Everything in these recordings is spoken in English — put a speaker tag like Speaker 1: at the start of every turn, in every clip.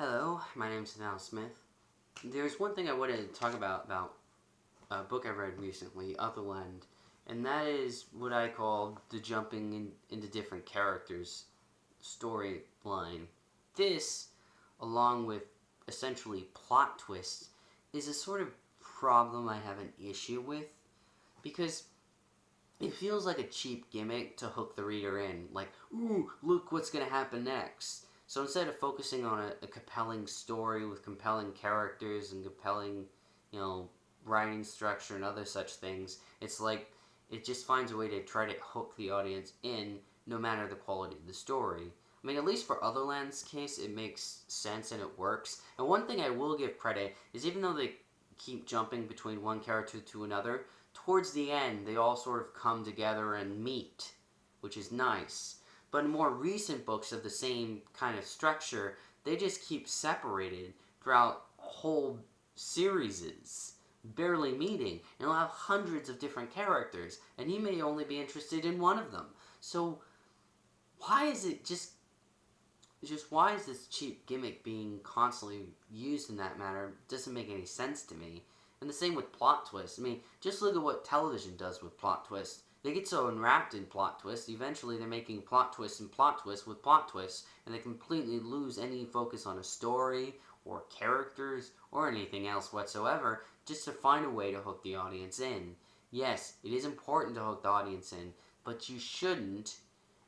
Speaker 1: Hello, my name's Al Smith. There's one thing I wanted to talk about a book I read recently, Otherland, and that is what I call the jumping into different characters storyline. This, along with essentially plot twists, is a sort of problem I have an issue with, because it feels like a cheap gimmick to hook the reader in. Like, ooh, look what's going to happen next. So instead of focusing on a compelling story with compelling characters and compelling, writing structure and other such things, it's like it just finds a way to try to hook the audience in no matter the quality of the story. I mean, at least for Otherland's case, it makes sense and it works. And one thing I will give credit is even though they keep jumping between one character to another, towards the end, they all sort of come together and meet, which is nice. But in more recent books of the same kind of structure, they just keep separated throughout whole series, barely meeting. And you'll have hundreds of different characters, and you may only be interested in one of them. So why is it just why is this cheap gimmick being constantly used in that manner? It doesn't make any sense to me. And the same with plot twists. I mean, just look at what television does with plot twists. They get so enwrapped in plot twists, eventually they're making plot twists and plot twists with plot twists, and they completely lose any focus on a story, or characters, or anything else whatsoever, just to find a way to hook the audience in. Yes, it is important to hook the audience in, but you shouldn't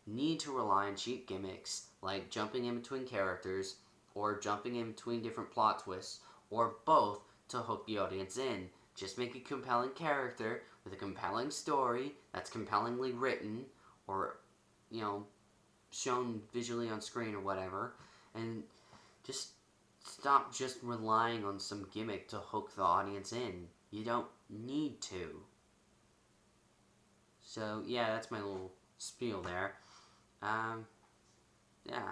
Speaker 1: need to rely on cheap gimmicks like jumping in between characters, or jumping in between different plot twists, or both to hook the audience in. Just make a compelling character with a compelling story that's compellingly written, or, shown visually on screen or whatever, and just stop just relying on some gimmick to hook the audience in. You don't need to. So, yeah, that's my little spiel there. Yeah.